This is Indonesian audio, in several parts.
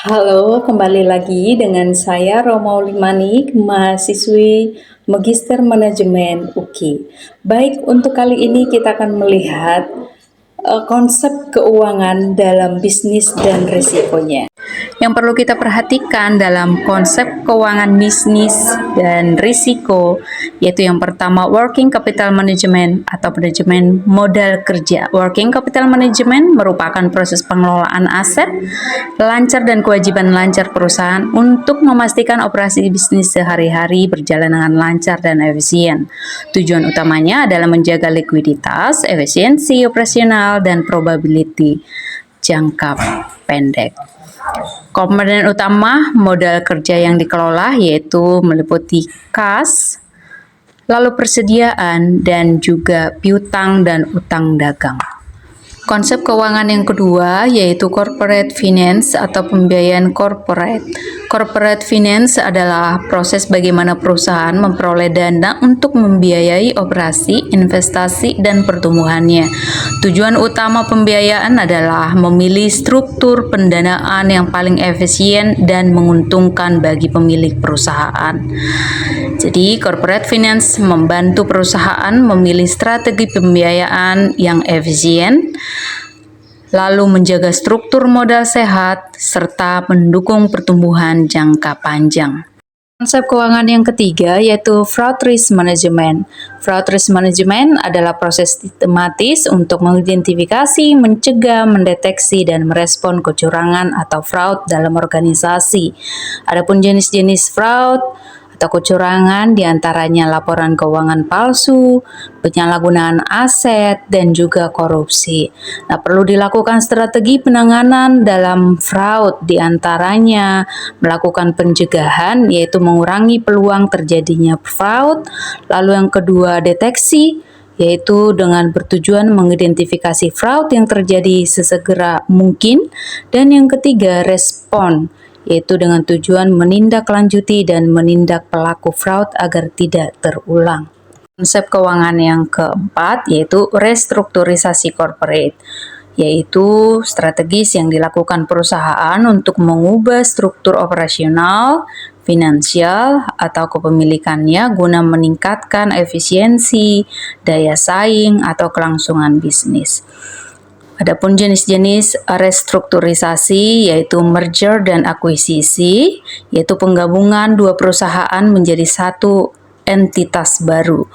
Halo, kembali lagi dengan saya Romauli Manik, mahasiswi Magister Manajemen UKI. Baik, untuk kali ini kita akan melihat konsep keuangan dalam bisnis dan risikonya. Yang perlu kita perhatikan dalam konsep keuangan bisnis dan risiko, yaitu yang pertama working capital management atau manajemen modal kerja. Working capital management merupakan proses pengelolaan aset lancar dan kewajiban lancar perusahaan untuk memastikan operasi bisnis sehari-hari berjalan dengan lancar dan efisien. Tujuan utamanya adalah menjaga likuiditas, efisiensi operasional, dan probability jangka pendek. Komponen utama modal kerja yang dikelola yaitu meliputi kas, lalu persediaan, dan juga piutang dan utang dagang. Konsep keuangan yang kedua yaitu corporate finance atau pembiayaan corporate. Corporate finance adalah proses bagaimana perusahaan memperoleh dana untuk membiayai operasi, investasi, dan pertumbuhannya. Tujuan utama pembiayaan adalah memilih struktur pendanaan yang paling efisien dan menguntungkan bagi pemilik perusahaan. Jadi, corporate finance membantu perusahaan memilih strategi pembiayaan yang efisien, lalu menjaga struktur modal sehat, serta mendukung pertumbuhan jangka panjang. Konsep keuangan yang ketiga yaitu fraud risk management. Fraud risk management adalah proses sistematis untuk mengidentifikasi, mencegah, mendeteksi, dan merespon kecurangan atau fraud dalam organisasi. Adapun jenis-jenis fraud atau kecurangan diantaranya laporan keuangan palsu, penyalahgunaan aset, dan juga korupsi. Nah, perlu dilakukan strategi penanganan dalam fraud diantaranya melakukan pencegahan yaitu mengurangi peluang terjadinya fraud. Lalu yang kedua deteksi yaitu dengan bertujuan mengidentifikasi fraud yang terjadi sesegera mungkin, dan yang ketiga respon yaitu dengan tujuan menindaklanjuti dan menindak pelaku fraud agar tidak terulang. Konsep keuangan yang keempat yaitu restrukturisasi corporate, yaitu strategis yang dilakukan perusahaan untuk mengubah struktur operasional, finansial, atau kepemilikannya guna meningkatkan efisiensi, daya saing, atau kelangsungan bisnis. Adapun jenis-jenis restrukturisasi yaitu merger dan akuisisi, yaitu penggabungan dua perusahaan menjadi satu entitas baru.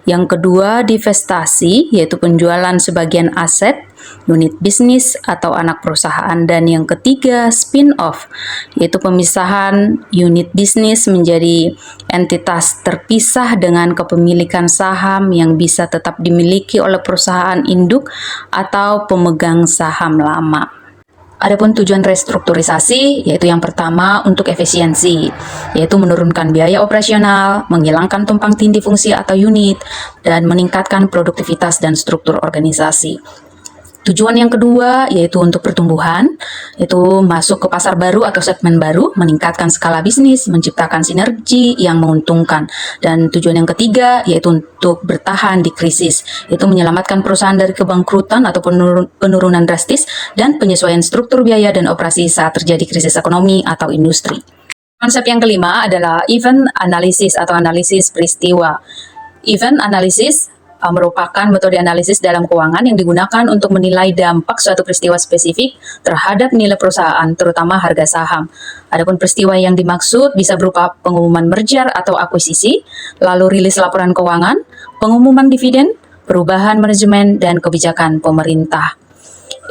Yang kedua divestasi, yaitu penjualan sebagian aset, unit bisnis atau anak perusahaan, dan yang ketiga spin-off, yaitu pemisahan unit bisnis menjadi entitas terpisah dengan kepemilikan saham yang bisa tetap dimiliki oleh perusahaan induk atau pemegang saham lama. Adapun tujuan restrukturisasi yaitu yang pertama untuk efisiensi, yaitu menurunkan biaya operasional, menghilangkan tumpang tindih fungsi atau unit, dan meningkatkan produktivitas dan struktur organisasi. Tujuan yang kedua yaitu untuk pertumbuhan, yaitu masuk ke pasar baru atau segmen baru, meningkatkan skala bisnis, menciptakan sinergi yang menguntungkan. Dan tujuan yang ketiga yaitu untuk bertahan di krisis, yaitu menyelamatkan perusahaan dari kebangkrutan atau penurunan drastis dan penyesuaian struktur biaya dan operasi saat terjadi krisis ekonomi atau industri. Konsep yang kelima adalah event analysis atau analisis peristiwa. Event analysis merupakan metode analisis dalam keuangan yang digunakan untuk menilai dampak suatu peristiwa spesifik terhadap nilai perusahaan, terutama harga saham. Adapun peristiwa yang dimaksud bisa berupa pengumuman merger atau akuisisi, lalu rilis laporan keuangan, pengumuman dividen, perubahan manajemen, dan kebijakan pemerintah.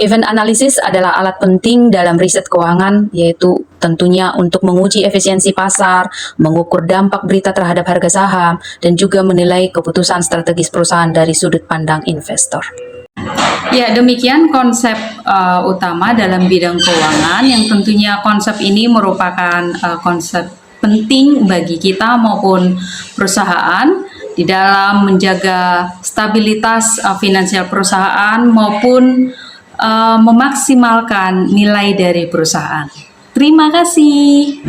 Event analysis adalah alat penting dalam riset keuangan, yaitu tentunya untuk menguji efisiensi pasar, mengukur dampak berita terhadap harga saham, dan juga menilai keputusan strategis perusahaan dari sudut pandang investor. Ya, demikian konsep utama dalam bidang keuangan yang tentunya konsep ini merupakan konsep penting bagi kita maupun perusahaan di dalam menjaga stabilitas finansial perusahaan maupun memaksimalkan nilai dari perusahaan. Terima kasih.